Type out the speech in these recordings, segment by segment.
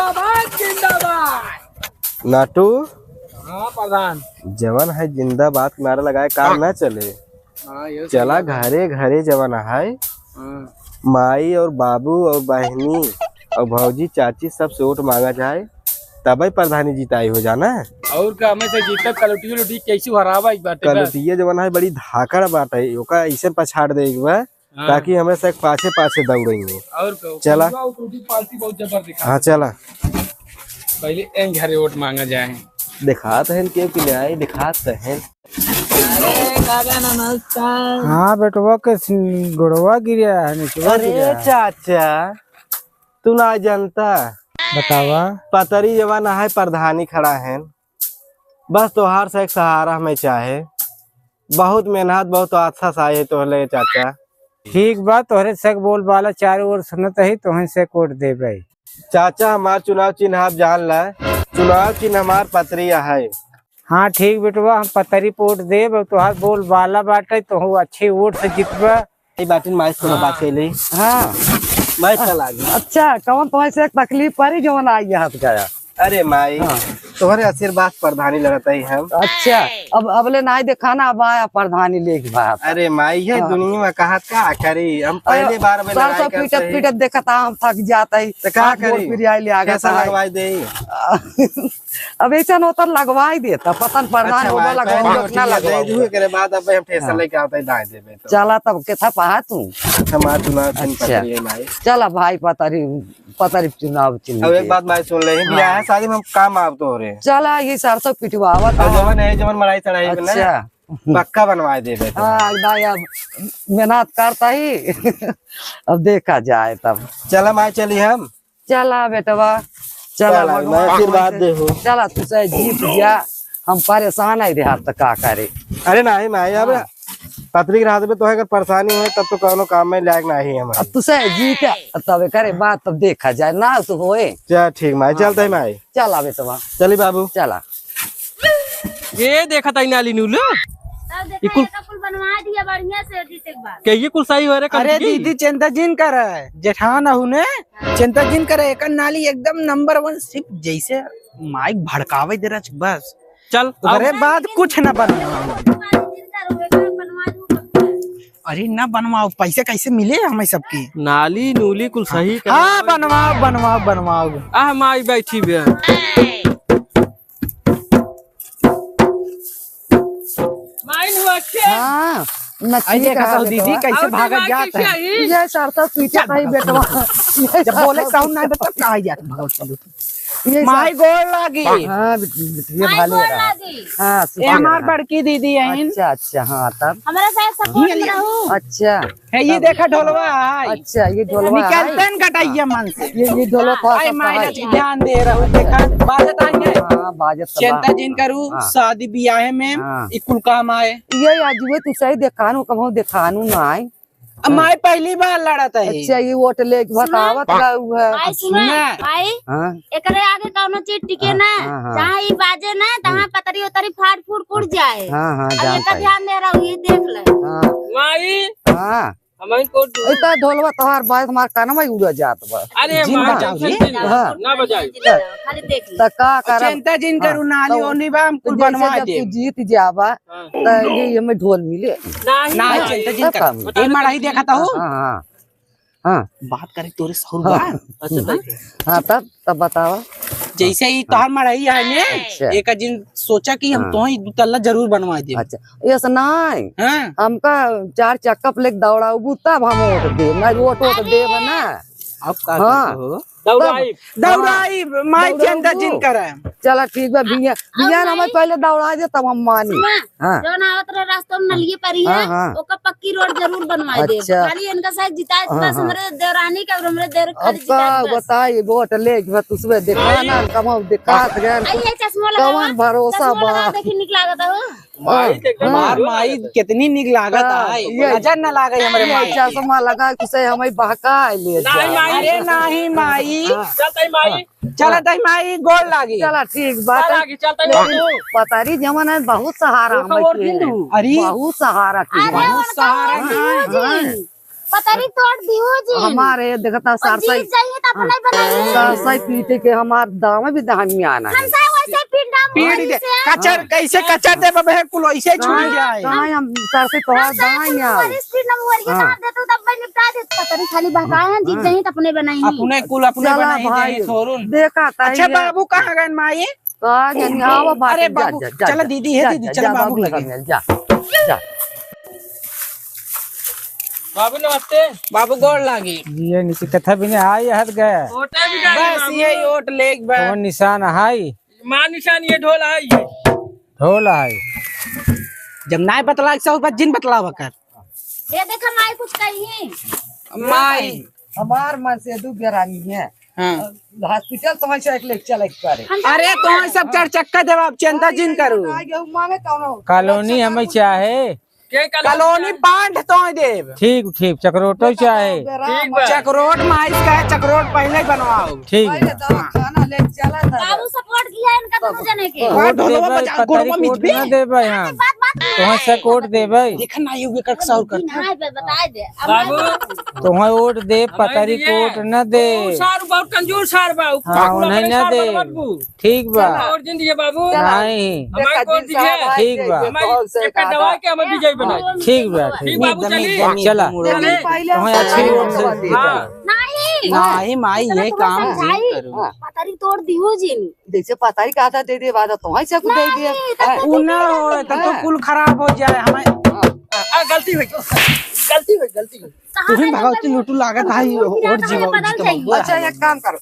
जिंदाबाद जिंदाबाद। नाटू हाँ प्रधान। जवन है जिंदाबाद नारा लगाए काम ना चले। हाँ ये चला घरे घरे जवन है माई और बाबू और बहनी और भौजी चाची सब से वोट मांगा जाए तब प्रधानी जीताई हो जाना। और का हमें से जीतब कलोटी उलोटी कैसे हरावा एक बात कलटिया जवन है बड़ी धाकड़ बात है ओका ऐसे पछाड़ दे एक बार ताकि हमें से पाछे पाछे दौड़ेंगे। और चला पार्टी बहुत जबरदस्त। हाँ चला पहले इन घरे वोट मांगा जाए। दिखाते हैं के पिलाए दिखाते हैं। हाँ बेटवा के गोड़वा गिरा है नीचवा अरे गिरा। चाचा तू ना जानता बतावा पतरी जवान है प्रधानी खड़ा है बस तोहार से एक सहारा हमें चाहे। बहुत मेहनत बहुत अच्छा सा है तो ले चाचा। ठीक बात तोहरे सक बोल बाला चारों ओर सुनत है तो से कोट दे भाई। चाचा हमार चुनाव चिन्ह आप जान ला चुनाव चिन्ह हमार पतरिया है। हाँ ठीक बेटवा हम पतरी पोट दे तोहार बोल बाला बाटे तो अच्छे वोट से जीतबा। बाटिन माइस थोड़ा बात ले। हाँ मैं चला गया। अच्छा कौन तुम्हें से एक तकलीफ पड़ी जो ना आई हाथ गया। अरे माई तुम्हारे आशीर्वाद प्रधानी लगता ही हम। अच्छा अब अबले ना दिखाना अब आया प्रधानी लेके बात। अरे माई है दुनिया में कहा क्या करी हम पहले बार में सर सब पीटत पीटत देखा था हम थक जाता ही तो क्या करी फिर आई ले आ कैसा गया लगवाई दे। अब ऐसा होता लगवा ही देता पतन प्रधान होगा लगवा करे बाद अब हम ठेसर लेके आता दाए देबे तो चला तब के था पहा तू हमार चुनाव चिन्ह अच्छा। पतरिया माई। चला भाई पतरी पतरी चुनाव चिन्ह अब एक बात मैं सुन ले बियाह है शादी में हम काम आप तो हो रहे। चला ये सरसों पिटवावा और जवन है जवन मराई चढ़ाई ना अच्छा पक्का बनवा देबे तो। हाँ दाई अब मेहनत करता ही अब देखा जाए तब। चला माई चली हम। चला बेटवा चला मैं आशीर्वाद दे हो। चला तू से जीत गया हम परेशान है देहात तक का करे। अरे नहीं माई अब पत्री के हाथ में तो है अगर परेशानी है तब तो कोनो काम में लायक नहीं है अब तू से जीत तब करे बात तब देखा जाए ना तो होए। चल ठीक माई चलते है माई। चला बेटवा चली बाबू चला। ये देखा था नाली नूलो ये कुल बनवा दिया बढ़िया से जीते के बाद। के ये कुल सही हो रे। अरे दीदी चिंता जिन कर जेठान हूँ ने चिंता जिन कर एक नाली एकदम नंबर 1 सिर्फ जैसे माइक भड़कावे दे रहा बस चल अरे बात कुछ न बनवाओ। अरे ना बनवाओ पैसे कैसे मिले हमें सबकी नाली नूली कुल सही कर। हाँ बनवाओ बनवाओ बनवाओ। आह माई बैठी बे माइन हुआ के। हाँ ऐसे कहता हूँ दीदी कैसे भागत जाता है। ये सरसों पीछे था बेटवा जब बोले साउंड ना बता कहाँ जाता भागो चलो ये माई गोल लागी। हाँ ये भाले रहा। हाँ ये हमार बड़की दीदी है। अच्छा अच्छा हाँ तब हमारा साथ सपोर्ट में रहूं। अच्छा है ये देखा ढोलवा है। अच्छा ये ढोलवा है। निकलते न कटाइया मन से ये ढोलवा थोड़ा आई सा माइनस है। ध्यान दे रहा हूँ देखा बात आएंगे हाँ बाजत तो चिंता जिन करूँ हाँ। शादी ब्याह में हाँ। इकुल काम आए। ये आजुए तू सही देखानु कभो देखानु ना आए। अब माई पहली बार लड़ा था अच्छा ये वोट ले बतावत रहू है। भाई सुना भाई हाँ एकरे आगे कौनो चीज टिके ना हाँ, हाँ। जहाँ ई बाजे ना तहाँ पतरी उतरी फाट फूट कुड़ जाए। हाँ हाँ अब जानता एका है। ध्यान दे रहा हूँ ये देख ले। हाँ माई हाँ हमें को इतना ढोलवा तोहार बात हमार कानमा ही उड़ जात बा। अरे जिन माई बजाओ जी। हाँ। ना बजाई खाली देख ले। त का करब चिंता जिन करूँ नाली तो- ओनी बा हम कुल जैसे बनवा जब दे तू जीत जाबा त ये हमें ढोल मिले। नहीं ना नहीं। चिंता जिन तब काम। कर ये मड़ाई देखा था हूँ हाँ हाँ हाँ बात करे तोरे सहुर बा अच्छा देख। हाँ तब बतावा। जैसे ही तोहार मड़ाई है ने अच्छा। एक दिन सोचा कि हम हाँ। तो ही दुतल्ला जरूर बनवा दे। अच्छा ये नहीं हाँ हमका 4 चक्का पे दौड़ाऊ तब हम वोट दे ना वोट देव ना। अब का हाँ। हो दौड़ाई दौड़ाई माई चिंता जिन करे। चला ठीक बा बिया बिया हमें पहले दौड़ा दे तब हम मानी। हाँ जो ना आवत रहे रास्ते में नलिये पर ही है हाँ, हाँ। ओका पक्की रोड जरूर बनवा दे। अच्छा। खाली इनका साथ जिताए हाँ, बस हाँ। हमरे देवरानी का और हमरे देवर अब खाली का जिताए बस। बताइए वोट ले तुझे दिखाना कम दिखात गए आई ये चश्मा लगा कौन भरोसा बा। देखी निक लागत हो। माई देख हमार माई कितनी निक लागत है ये- नजर न लागे हमरे ये माई। चश्मा लगा किसे हमें बहका ले जा। नहीं माई अरे नहीं माई चलते माई चला तई माई गोल लागी। चला ठीक बात चल है। आगे चलते लेकिन माई पतारी जमाना है बहुत सहारा हमें के है। अरे बहुत सहारा की अरे है। उनका सहारा वोट नहीं। दियो जी। पतरी तोड़ दियो जी हमारे देखता और सरसई जीत जाइए तो अपने बनाइए सरसई पीटे के हमार दाम भी दहन में आना है। हमसा वैसे पिंड पीड़ दे कचर कैसे कचर दे बबे कुल ऐसे छूट जाए। कहाँ हम सरसई तो दाई में आओ। स्पीड नंबर ये कहां दे तो तब मैं निपटा दे पतरी खाली बहकाए हैं जीत जाइए तो अपने बनाइए अपने कुल अपने चला बनाई भाई दे छोरुन। देखा था अच्छा बाबू कहाँ गए माई? कहाँ जानी आओ बात अरे बाबू चलो दीदी है दीदी चलो बाबू लगे जा जा बाबू नमस्ते। बाबू गोड़ लागी ये नीचे कथा भी नहीं हाई हट गया ओटे भी गाड़ी बस ये ओट लेग बा कौन निशान हाई मां निशान ये ढोल है ये ढोल हाई जब नाय बतला सब बात जिन बतला बकर ये देखा माई कुछ कही माई हमार मन से दू बेरानी है हां हॉस्पिटल समझ से एक ले चले करे अरे तो सब चार चक्का देव आप चिंता जिन करू मांगे कौनो कॉलोनी हमें चाहे के कॉलोनी बांध तो देव ठीक ठीक चक्रोटो चाहे ठीक बा चक्रोट माइस का है, चक्रोट पहले ही बनवाओ। ठीक पहले दवा खाना ले चला था बाबू सपोर्ट किया है इनका दोनों जने के और कोट ढोलवा देबै बजा गोड़वा पतरी कोट मिचबे न देबै हम बात तोहर से कोट देबै देखा ना युग कर सौर कर हां पे बता दे अब बाबू तोहर वोट दे पतरी कोट न दे सार बहुत कंजूर सार बा हाँ उन्हें न दे ठीक बा और दिन दिए बाबू नहीं हमारे कोट दीजिए ठीक बा हमारी एक दवा के हमें विजय बनाए ठीक बा ठीक ठीक बाबू चलिए चला चले तुम्हें अच्छी वोट से हां नहीं नहीं माई ये काम समझाई पतरी तोड़ दियो जी जैसे पता ही कहा था दे दे बाद तो ऐसे को दे दिए उना हो तो कुल खराब हो जाए हमें गलती हुई गलती हुई तुम्हें भगवती लूटू लागत है और जीव अच्छा एक काम करो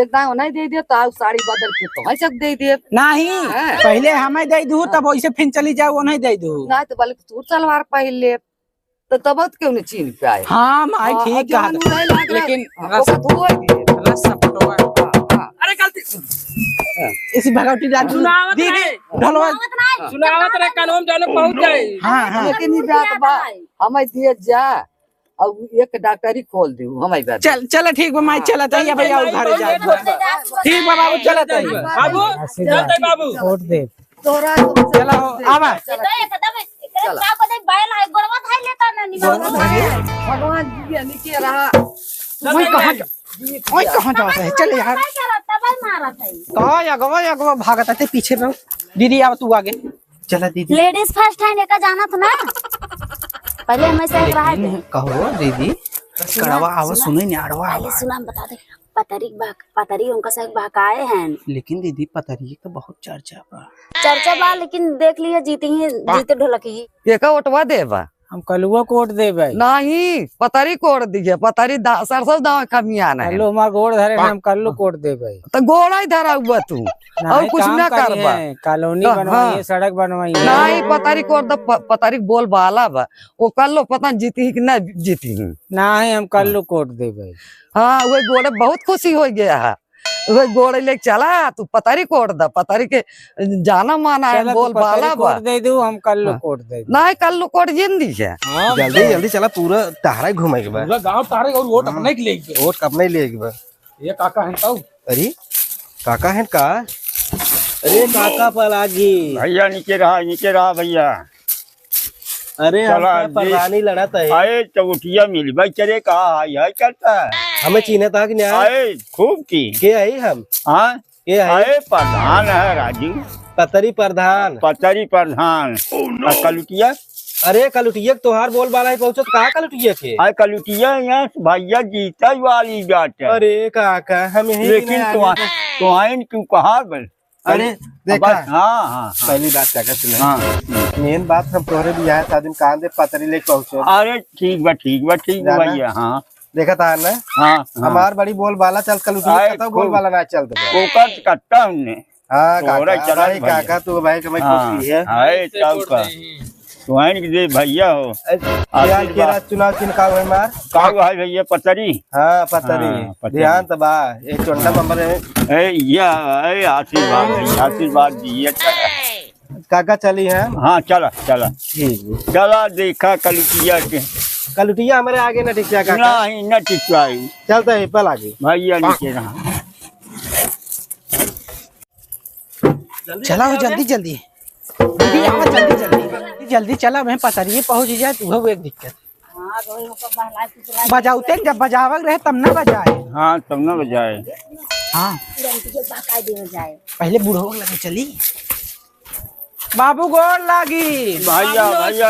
एकदम नहीं दे दिए तो साड़ी बदल के तो ऐसे दे दिए नहीं पहले हमें दे दू तब वैसे फिर चली जाओ वो नहीं दे दू नहीं तो बोले तू सलवार पहले तो तब क्यों नहीं चीन पे आए हाँ माई ठीक कहा लेकिन रस सपटवा अरे गलती इसी भगवती सुनावत दीदी नहीं ढोलवा सुनावत रे कानून जाने पहुंच जाए हाँ हाँ लेकिन ये बात बा हमें दिए जा अब एक डॉक्टरी खोल दी हमें बात चल चल ठीक बा माई चला तैया भैया घर जा ठीक बा बाबू चला तैया बाबू चलते बाबू कोट दे तोरा चलो आवा एकदम एकरा का को दे बैल है गोरवा थाई लेता ना निभा भगवान जी नीचे रहा ओए कहां जाता है चल यार क्या रहता भाई मारा था तो अगवा भागत आते पीछे रहो दीदी आव तू आगे चला दीदी लेडीज फर्स्ट है लेकर जाना था ना पहले हमें से रहा थे कहो दीदी कड़वा आवा सुने नहीं अड़वा पहले सुना बता दे पतरी उनका से बहकाए हैं लेकिन दीदी पतरी तो बहुत चर्चा बा लेकिन देख लिए जीते ढोलकी एक ओटवा देवा हम कलुआ कोट देबै नहीं पतरी कोड़ दीजिए पतरी सरसों दाव कमियाना है कल्लू हमार गोड़ धरे हम कल्लू कोट देबै तो गोड़ा ही धरा हुआ तू और कुछ ना करबा कॉलोनी हाँ। बनवाइए सड़क बनवाइए नहीं पतरी कोड़ दो पतरी बोल बाला बा वो कर लो पता जीती ही कि ना जीती ही नहीं हम कल्लू कोट देबै हाँ वो गोड़े बहुत खुशी हो गया है वो गोड़े ले चला तू पतरी कोड़ दा पतरी के जाना माना है चला बोल तू बाला पतरी बा कोट दे दू हम कल्लू कोट दे दू नहीं कल कोड़ जिंदी है जल्दी जल्दी चला पूरा टहरा घुमाए के बा पूरा गांव तारे और वोट अपने के लिए वोट अपने लिए के बा ये काका है ताऊ अरे काका है का अरे काका पलागी भैया नीचे रहा भैया अरे चला हम जी। प्रधानी लड़त है आए चौटिया मिली भाई चले कहा है करता है हमें चीने था कि न्याय आए खूब की के आई हम हाँ के आई आए प्रधान है राजू पतरी प्रधान पतरी प्रधान कलुटिया अरे कलुटिया तोहार बोल बाला ही पहुंचत कहा कलुटिया के आए कलुटिया यहाँ भैया जीता वाली बात है अरे काका हम यही लेकिन तो आइन क्यों कहा बल अरे देखा बस हाँ हाँ पहली बात काका सुना हाँ मेन बात हम तोहरे भी आए शादी में कान दे पतरी लेके पहुंचे अरे ठीक बा जाना? भैया हाँ देखा था ना हाँ हमार बड़ी बोल बाला चल कलुटिया आए, का तो बोल खूब। बाला ना चल दे ओकर कट्टा हमने हाँ तोहरा काका चला भाई भैया। काका तू भाई कमाई हाँ खुशी है आए चौका तो आइन के दे भैया हो ध्यान केरा चुनाव चिन्ह का है मार का है भैया पतरी हाँ पतरी हाँ, पतरी। ध्यान तो बा एक चौंटा नंबर है ए ये आशीर्वाद दिए काका चली है हाँ चला ठीक चला देखा कलुटिया के कलुटिया हमारे आगे न ठीक है काका नहीं न टिकवाई चलता है पल आगे भैया नीचे रहा चला हो जल्दी जल्दी दीदी आवा जल्दी चला मैं पतरी पहुंच जाए तू वो एक दिक्कत बजाउते जब बजावल रहे तब न बजाए। हाँ तब न बजाए। हाँ पहले बूढ़ो लगे चली। बाबू गोर लागी। भैया भैया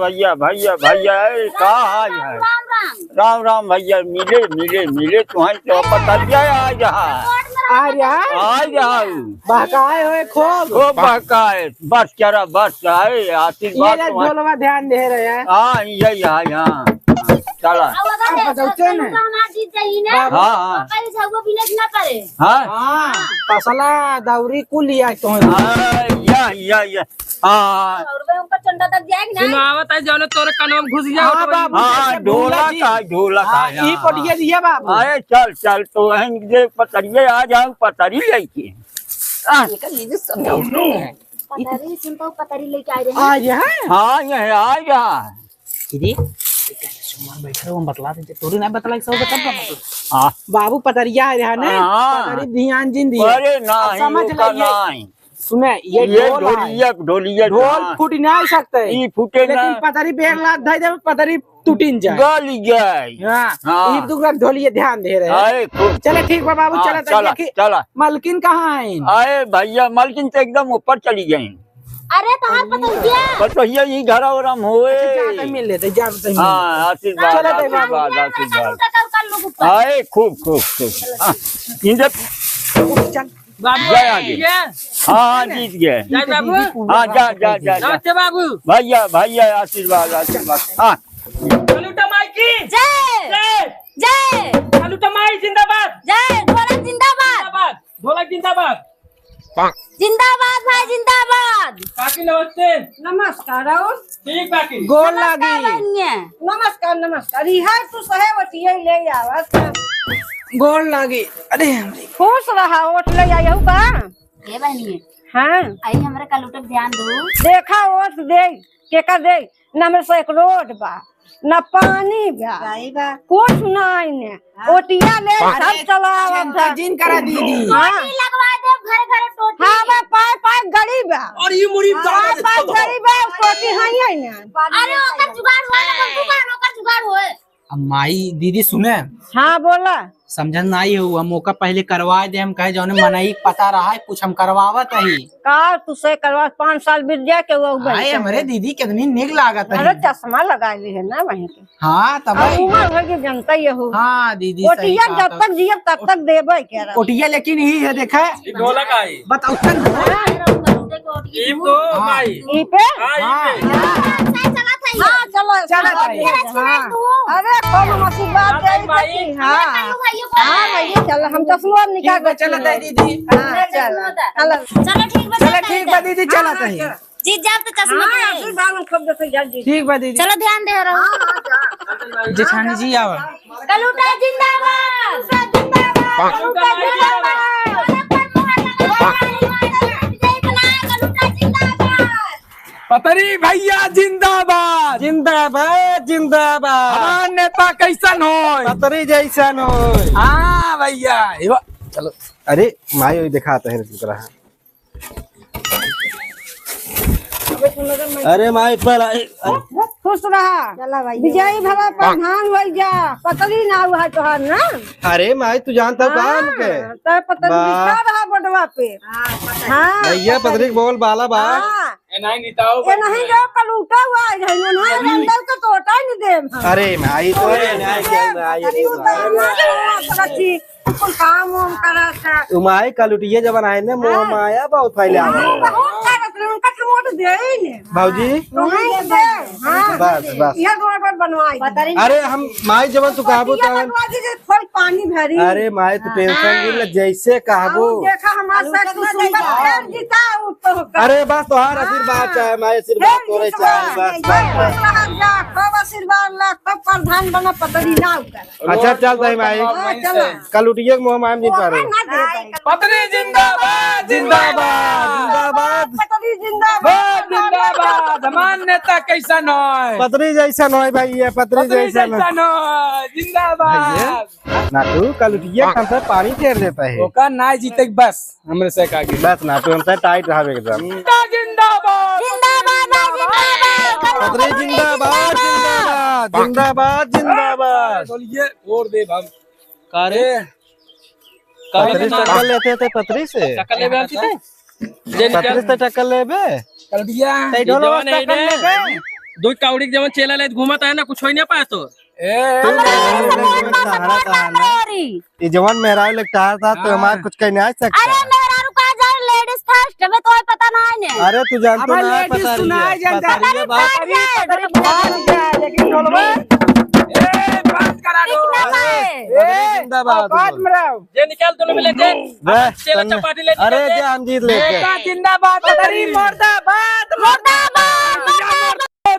भैया भैया भैया कहा आज है? राम राम भैया, मिले मिले मिले तुम्हारी तो पता दिया आज आ रहा आज बहकाए हुए खूब। खूब बहकाए, बस चरा बस आए ये आशीर्वाद ले ढोलवा ध्यान दे रहे हैं। हाँ यही है यहाँ चला। बजाउते न हाँ हाँ हाँ फसला दौरी कुल लिया तो या हाँ सुनावत है जौने तोरे कानवा में घुस जाओ हाँ तो बाबू हाँ ढोला का ये पटिया दिया बाबू। अरे चल चल तो जे पतरिये आ जाओ पतरी लेके पतरी लेके आए रहे आज है हाँ यह आ जा। दीदी बैठे हम बतला दे तोरी नहीं बतला सब बता हाँ बाबू पतरिया है ना हाँ। पतरी ध्यान जिन दी अरे नहीं समझ ओका ले ये नहीं सुने ये ये ढोल है। ढोलिया ढोल फूट नहीं सकते ई फूटे ना लेकिन पतरी बेग लाद दे जब पतरी टूटिन जाए। गल गई। हाँ हाँ। ये दुगला ढोलिए ध्यान दे रहे हैं। अरे खूब चले ठीक बा बाबू हाँ, चला चला मलकिन कहाँ है? अरे भैया मालकिन तो एकदम ऊपर चली गई। अरे कहाँ पतंगिया पर तो ये घर और हम होए। जाते मिल लेते जाते मिल हाँ आशीर्वाद चलो दे बाबू। आशीर्वाद आशीर्वाद। कर लो ऊपर। आए खूब खूब खूब हाँ, इधर लेते। चल बाबू जय आगे। ये हाँ जीत गए। जय बाबू हाँ जा जा जा जा नमस्ते बाबू। भैया भैया आशीर्वाद आशीर्वाद। हाँ कलूटा माई की जय जय। जय कलूटा माई जिंदाबाद जय ढोलक जिंदाबाद जिंदाबाद। ढोलक जिंदाबाद। जिंदाबाद भाई जिंदाबाद। काकी नमस्ते। नमस्कार ठीक बाकी गोल लागी नमस्कार नमस्कार है तू सहे बतिये ले आवत गोल लागी। अरे हमरे खुश रहा ओट ले आयहु का। ये बहनी हाँ आई हमारे कलूटक ध्यान दो। देखा ओट दे के का दे न मेरे से एक रोड बा न पानी बा कुछ नहीं ने ओटिया ले सब चलावत है। जिन करा दीदी पानी लगवा दे घर घर टोटी। हाँ बा पाए पाए गड़ी बा और ये मुड़ी पाए पाए गड़ी बा टोटी है ने। अरे ओकर जुगाड़ होए ना दुकान ओकर जुगाड़ होए। अब माई दीदी सुने हाँ बोला समझन नहीं हुआ मौका पहले करवा दे हम कहे जौने मनाई पता रहा है कुछ हम करवावत ही का तुसे करवा 5 साल बीत गया के वो भाई हमारे दीदी कितनी निक लागत अरे है। चश्मा लगा ली है ना वहीं के हाँ तब अब उम्र भर के जनता ये हो हाँ दीदी सही ओटिया कहा जब तक जियब तब तक देबे कह रहा ओटिया लेकिन ही है देखा ढोलक आई बताओ ई तो माई ई पे हाँ ई पे हाँ चलो चलो हाँ अरे कौन आशीर्वाद दे सकी हाँ हाँ भैया चलो हम चश्मा निकाल के चलो दीदी हाँ चलो चलो चलो ठीक बा चलो ठीक बा दीदी चला सही जीत जाओ तो चश्मा हाँ दे। आशीर्वाद में खूब देखे जल्दी ठीक बा दीदी चलो ध्यान दे रहो। जेठानी जी आवा कलूटा जिंदाबाद कलूटा जिंदाबाद। पतरी भैया जिंदाबाद जिंदाबाद जिंदाबाद। हमार नेता कैसन हो। पतरी जैसन हो। हाँ भैया चलो अरे माई वही दिखाते हैं तरह। अरे माई पर खुश रहा विजयी भला प्रधान हो जा पतली ना हुआ है तोहार ना अरे माई तू जानता हो कहाँ के तो पतली वाह। लिखा रहा बटवा पे हाँ भैया पतरी बोल बाला बा हाँ नहीं निताओ ये नहीं जो कल उठा हुआ है नहीं अंदर तो तोटा ही नहीं दे अरे माई तो न्याय क्या माई कुछ काम वाम करा था उमाई कलुटिया जब आए ने मोह माया बहुत फैले आ बहुत सारा उनका तो वोट दे ही नहीं भाऊजी तुम्हें दे हाँ बस बस यह दोनों पर बनवाई अरे हम माई जब तू कहबो ये तब बनवा दीजिए थोड़ी पानी भरी अरे माई तू टेंशन नहीं ले जैसे कहबो और देखा हमारे साथ फिर जीता तो अरे बस तोहार आशीर्वाद चाहे माई आशीर्वाद तोरे चाहे बस बस खूब आशीर्वाद ला खूब प्रधान बना पतरी ना उतर अच्छा चल दही माई चलो कलुटिया के मोह माया जीत पा रहे पतरी जिंदाबाद जिंदाबाद जिंदाबाद पतरी जिंदाबाद जिंदाबाद। हमार नेता कैसन हो। पतरी जैसा नोय भाई ये पतरी पतरी जैसा जैसन हो। जिंदाबाद। नाटू कलुटिया हमसे पानी फेर देता है ओका ना जीते बस हमरे से का बस नाटू हमसे टाइट रहा एकदम जिंदाबाद जिंदाबाद जिंदाबाद। पतरी जिंदाबाद जिंदाबाद। जिंदाबाद जिंदाबाद। बोलिए वोट दे हम कारे पतरी से टक्कर लेते थे पतरी से टक्कर लेबे हम सीधे जे पतरी से टक्कर लेबे कलटिया तै ढोलवा से टक्कर लेबे। दो काउड़ी जवन चेला ले घूमता है ना कुछ हो नहीं पाए तो सहारा कहा ना ये जवान मेहरारू लगता था तो हमारा कुछ कहने आ सकता। अरे मेरा रुका जा लेडीज फर्स्ट हमें तो पता ना है ने। अरे तू जानतो अब ना लेडीज पता सुनाई नहीं जानता पता नहीं बात। पतरी भाग जाए लेकिन ढोलवा बंद करा दो जिंदाबाद बात में रहो। जे निकाल दोनों मिले जे वह चेला तन्ने- चपाटी ले अरे जे हम जीत लेके जिंदाबाद पतरी मुर्दाबाद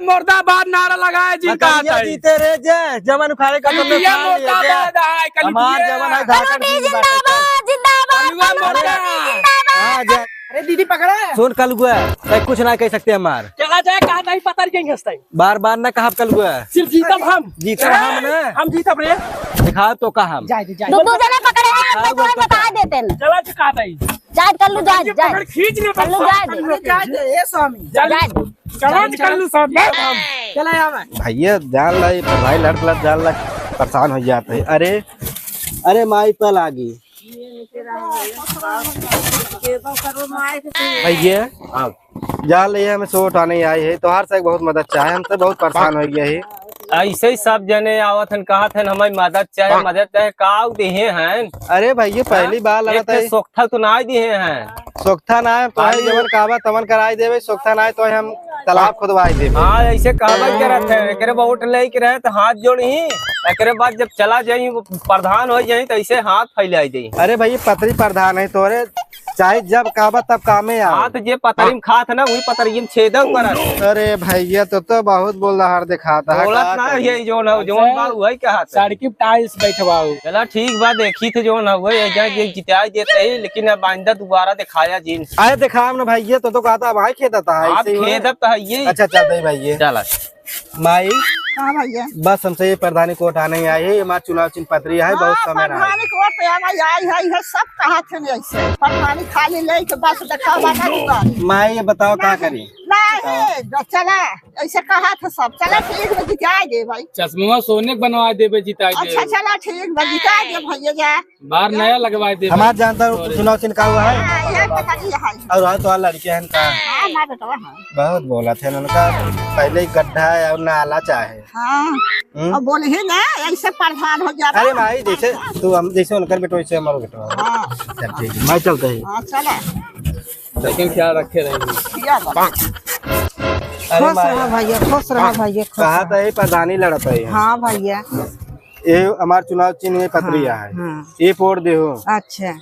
मुर्दाबाद नारा लगाए जिनका आता है जीते रे जे जवान उखाड़े का तुमने कलटिया खा लिया क्या? मुर्दाबाद है हमार कलटिया जवान है धाकड़ की जिंदाबाद जिंदाबाद कलुआ मुर्दा हाँ जा अरे दीदी पकड़ा सुन कलगुआ तय कुछ ना कह सकते हमार चला जाए कहा नहीं पता नहीं हंसता है बार बार ना कहा कलगुआ सिर्फ जीतब हम जीतब हम ना हम जीतब रे दिखा तो कहा हम जाए जाए दो जने पकड़े हैं तो तुम्हें बता देते हैं। चला चुका नहीं जाए कल्लू जाए पकड़ जाए खींच ले कल्लू जाए ए स्वामी जाए चला कर लू सब हम चला आवा भैया जान ला भाई लड़ लड़ जान ला परेशान हो जाते है। अरे अरे माई पल आ गई भैया जान ले हमें सोट आने आई है तोहार से बहुत मदद चाहे हम तो बहुत परेशान हो गया है। ऐसे ही सब जने आवत हन कहत हन हमारी मदद चाहे का दिए हैं। अरे भैया पहली बार लगा था सोखा तो ना दिए हैं। सोखता ना है तो है जवन कहवा तवन कराई देवे सोखता ना है तो हम तालाब खुदवाई देवे। हाँ ऐसे कहबा करत है एकरे वोट ले के रहे तो हाथ जोड़ी एकरे बाद जब चला जाई प्रधान हो जाई तो ऐसे हाथ फैलाई दी। अरे भैया पतरी प्रधान है तोरे चाहे जब कहवा तब कामे आ। हाथ जे पतरी में खात ना वही पतरी में छेदक करत। अरे भैया तो बहुत बोल रहा दिखाता है बोलत ना ये जो ना जोन बा वही कहत है। सड़की टाइल्स बैठवाओ चला ठीक बा देखी थे जो ना हुए जिताई देते ही लेकिन अब आइंदा दोबारा दिखाया जी। अरे दिखा ना भैया तो कहता भाई खेता था आप ऐसे ही हुआ। खेदब तो है ये। अच्छा चल दे भैया चला माई हां भैया बस हमसे ये प्रधानी कोट आने आई है हमारा चुनाव चिन्ह पत्री है बहुत समय रहा है। प्रधानी को पे आई है सब कहा थे ऐसे प्रधानी खाली ले के बस देखा बाटा दुकान माई ये बताओ क्या करी नहीं चला ऐसे कहा था सब चला ठीक है जिता दे भाई। चश्मा सोने के बनवा देवे जिताई दे अच्छा चला ठीक है जिता दे भैया जा बाहर नया लगवा दे हमारा जानता हूँ चुनाव चिन्ह का हुआ है ये पता नहीं है। और वहाँ तो लड़के हैं का हां मैं बतावा हां बहुत बोला थे उनका पहले ही गड्ढा है और नाला चाहे। हां अब बोले ही ना ऐसे प्रधान हो जाता। अरे भाई जैसे तू हम जैसे उनकर बेटो वैसे हमारा बेटो चल ठीक है मैं चलते ही। हां चला लेकिन ख्याल रखे रहेंगे क्या बात अरे खुश माई रहा भैया खुश रहा भैया खुश कहा रहा। था ये प्रधानी लड़ता है हाँ भैया ये हमारा चुनाव चिन्ह में पत्रिया है हाँ। ये पोड़ दे हो अच्छा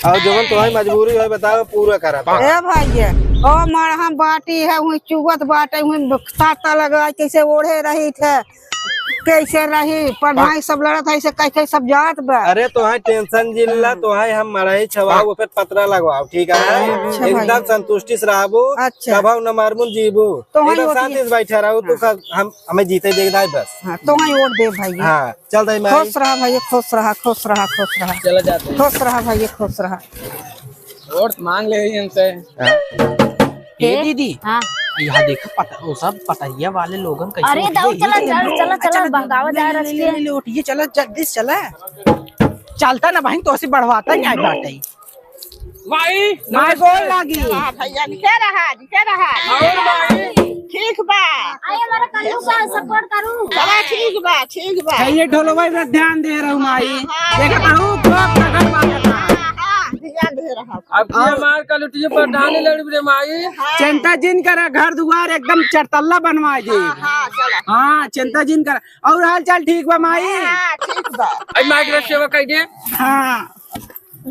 और जो तुम्हारी मजबूरी है बताओ पूरा करा ए भैया ओ मार हम बाटी है वही चुगत बाटे वही ताता लगा कैसे ओढ़े रही थे कैसे रही पढ़ाई सब लड़त है कैसे सब जात बा। अरे तो है टेंशन जिल्ला तो है हम मराई छवाओ फिर पतरा लगवाओ ठीक है एकदम संतुष्टि से रहबो अच्छा। कभाव न मारमुन जीबो तो वही एकदम होती शांति से बैठा रहो तो हम हमें जीते देखना है बस। हाँ तो वही ओढ़ दे भैया। हाँ चल दे मैं खुश रहा भैया खुश रहा खुश रहा खुश रहा चला जाते हैं खुश रहा भैया खुश रहा। वोट मांग ले इनसे ए दीदी हाँ यहाँ देखा पता वो सब पटहिया वाले लोगन कैसे अरे दाऊ चला चला चला भगावा जा रहा है। उठिए चला जल्दी से चला चलता ना भाई तो ऐसे बढ़वाता ही आई बाटे भाई मार गोल लागी। भैया निकल रहा और भाई ठीक बा आए हमारा कल्लू का सपोर्ट करूं। चला ठीक बा ये ढोलवाई में ध्यान दे रहा हूँ माई देखा हूँ खूब लगन बात हाँ ध्यान दे रहा अब हमार कलटिया पर ढाने लड़ी रे माई चिंता जिन करा घर दुआर एकदम चरतल्ला बनवा जी। हाँ चला हाँ चिंता जिन करा और हाल चाल ठीक बा माई। हाँ ठीक बा आई माइक रे सेवा कह दे हाँ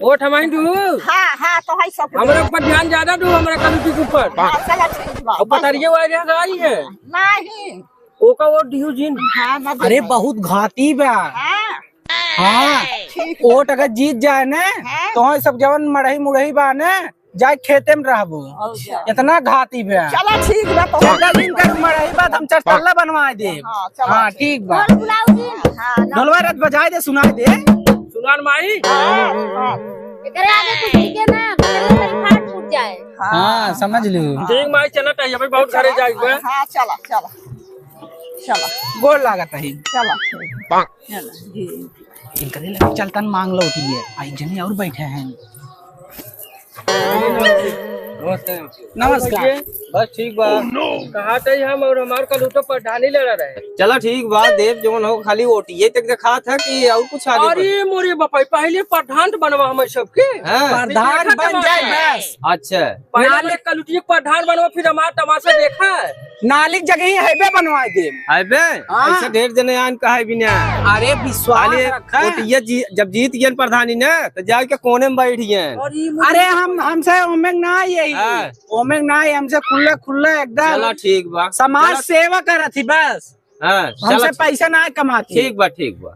वोट हमारी दू हाँ तो है सब हमारे ऊपर ध्यान ज्यादा दू हमारे कलटी के ऊपर चला ठीक बा और पतरिया वाले आई है नहीं ओका वोट दियो जिन हाँ मत अरे बहुत घाती बा। हाँ हाँ वोट अगर जीत जाए ना तो हम सब जवन मड़ही मुड़ही बा ना जाए खेते में रहबो इतना घाती बा। चला ठीक बा तो चिंता जिन कर मड़ही बात हम चरतल्ला बनवा दे। हाँ, चलो, हाँ ठीक बा बुलाओ जी ढोलवा रात बजाए दे सुनाई दे। सुनान माई एकरे आगे कुछ ठीक है ना बगल में फाट फूट जाए। हाँ समझ लू। ठीक माई चला चाहिए भाई बहुत घरे जाएगा हाँ चला चलो गोड़ लागत है चलो इनका दे लगे चलतन मांग लौटी है आई जने और बैठे हैं। नमस्कार। बस ठीक बा। कहा थे हम और हमार कलूटो प्रधानी लड़ा रहे। चला ठीक बा देव जवन हो खाली ओटीए तक दिखा था कि और कुछ आगे अरे मोरे बापा पहले प्रधान बनवा हम सबके हाँ? प्रधान बन जाए बस। अच्छा पहले कलूटी प्रधान बनवा फिर हमारा तमाशा देखा है। नालिक जगह ही हाईवे बनवा दे। अबे ऐसे ढेर जने आन कहा बिना अरे विश्वास खाली रखा। ओटीए जब जीत गए प्रधानी ने तो जाके कोने में बैठ गए। अरे हमसे ओमेग ना यही हाँ। ओमेग ना हमसे खुला खुला एकदम चला ठीक बा। समाज सेवा करत थी बस। हाँ हमसे चला पैसा ना कमाती। ठीक बा।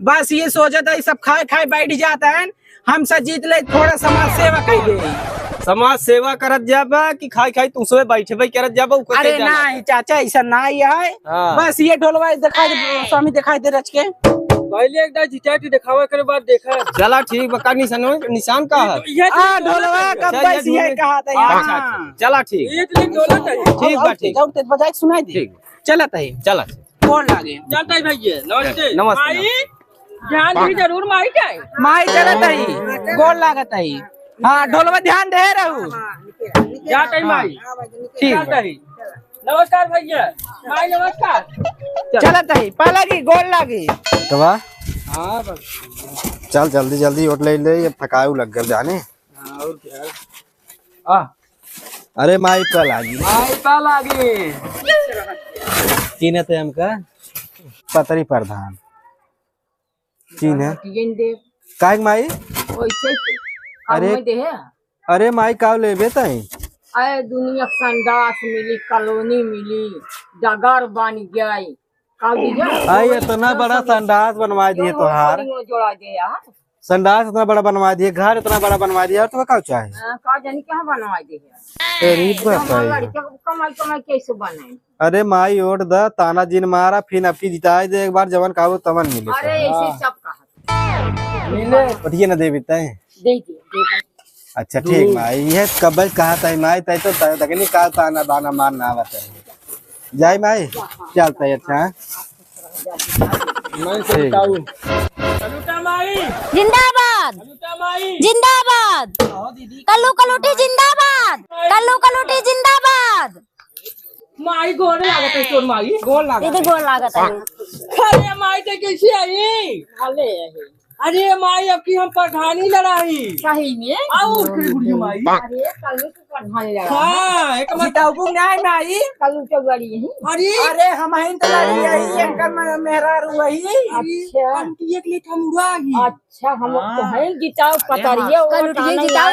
बस ये सोचा था सब खाए खाए बैठ जाता है हमसे जीत ले थोड़ा समाज सेवा कर दे। समाज सेवा करत जाबा कि खाई खाई तुमसे बैठे भाई करत जाबा उ अरे नहीं चाचा ऐसा ना ही है। हाँ। बस ये ढोलवा दिखाई दे स्वामी दिखाई दे रच के पहले एक जिता दिखावा के बाद देखा। चला ठीक बा। निशान का है ढोलवा का चल, बस ये कहा था अच्छा, यहाँ। चला ठीक ठीक बा ठीक बजाय सुनाई दे ठीक चला था चला कौन लागे जानता है भैया नमस्ते। नमस्ते। माई ध्यान भी जरूर माई जाए। माई चलत है गोल लागत है। हाँ ढोलवा ध्यान दे रहू जाता है माई ठीक जाता है। नमस्कार भैया माई नमस्कार। चलत है पहला की गोल लागी तो बा हाँ चल जल्दी जल्दी वोट ले ले ये थकाऊ लग गल जाने। और क्या अरे माई पे लागी माई पाल आगे चीन है हमका पतरी प्रधान चीन है काय माई। अरे माई का लेबे तई अरे दुनिया संडास मिली कॉलोनी मिली डगर बन गई आई इतना बड़ा संडास बनवा दिए तोहार। जोड़ा गया संडास इतना बड़ा बनवा दिए घर इतना बड़ा बनवा दिया और तो क्या चाहे का जानी क्या बनवा दे कमाई कमाई कैसे बनाए। अरे माई वोट द ताना जिन मारा फिर अब की जिताए दे एक बार जवन काबू तमन मिले। अरे ऐसे सब कहा पटिए न देवी तय दे दिए अच्छा ठीक माई ये कब कहा था माई तय तो तकनी का ताना दाना मारना आवत है जाय माई चलता है। अच्छा ठीक कलूटा माई जिंदाबाद कलूटा माई जिंदाबाद कल्लू कलूटी जिंदाबाद कल्लू कलूटी जिंदाबाद। माई गोरे लागत है तोर माई गोल लागत इधर गोल लागत है। अरे माई तो कैसे आई। अरे माई अब की हम प्रधानी लड़ाई सही में और फिर गुड़िया माई। अरे कल तो प्रधान लगा हाँ एक मत जिताऊ नहीं माई। कल तो गड़ी यही अरे अरे हम ही तो लड़ी है एंकर मेहरा वही। अच्छा आंटी एक लेट हम उड़ा गई। अच्छा हम तो है जिताओ पतरिए कलुटिए जिताओ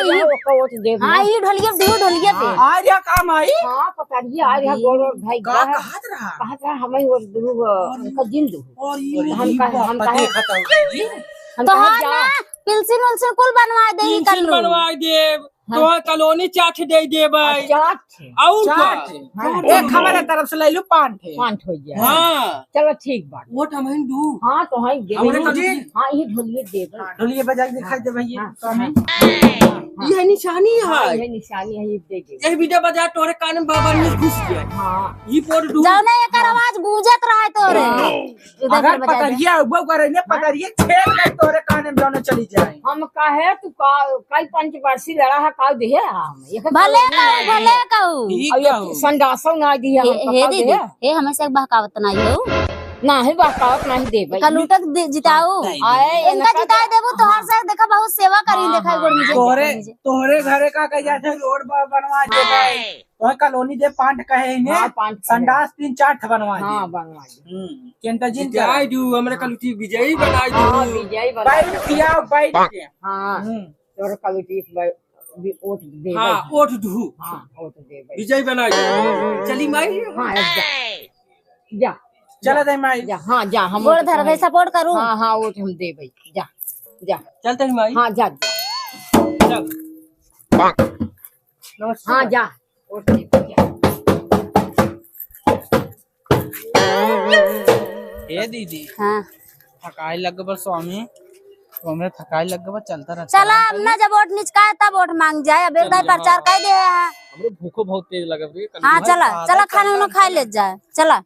वोट दे हाँ ये ढोलिया दियो ढोलिया पे आ जा काम आई हाँ पतरिए आ रहा गोल और भाई का कहत रहा कहा था हमें वो दूब उनका जिंद और हम कहे तो हाँ ना पिलसिन उलसिन कुल बनवा देगी पेंसिल कल्लू बनवा देव तो कॉलोनी चाट दे दे भाई चाट और चाट क्या? एक हमारे तरफ से ले लो पान थे पांच हो गया हाँ चलो ठीक बात वोट हम हिंदू हाँ तो है दे हमरे हाँ कलू- ये ढोलिए दे ढोलिए बजा के दिखाई दे भैया ये निशानी है ये निशानी है ये दे दे ये वीडियो बजा तोरे कान में बाबर में घुस गया। हाँ ये पोर डू जाओ ना एक आवाज गूंजत रहा है तोरे इधर अगर फिर बजा दे। पतरिया उबो करे ने पतरिया छेद में तोरे कान में दोनों चली जाए। हम कहे तू कई पंचवर्षीय लड़ा है काल दे हम भले कहू संडासन ना दिया हे दीदी हे हमेशा एक बहकावत नहीं हो नहीं बहकावत नहीं दे भाई कलूटक जिताऊ आए इनका जिताए देबो तो हर साल देखा बहुत सेवा करी देखा गोड़ तोरे में तोरे घरे का कह जाते रोड बनवा दे भाई तो कॉलोनी दे पांच कहे हाँ, ने पांच संडास 3-4 बनवा दे। हाँ बनवा दे केंटा जिन जाय दू हमरे कलुटी विजयी बनाई हाँ दू विजय बना बैठ किया बैठ के हाँ तोर कल भी वोट दे हाँ भाई वोट दू हाँ वोट दे भाई विजयी बनाई दू चली माई हाँ जा चला दे माई जा हाँ जा हम गोड़ धर दे सपोर्ट करूं हाँ हाँ वोट हम दे भाई जा जा चलते हैं माई हाँ जा चल हाँ जा वोट दे भाई, जा ए दीदी हां थकाई लग गबर स्वामी तो हमें थकाई लग गबर चलता रहता चला अब ना जब वोट निचका तब वोट मांग जाए अब एक प्रचार कर दे हमरे भूखो बहुत तेज लगे हाँ चला चला खाना उना खा ले जाए चला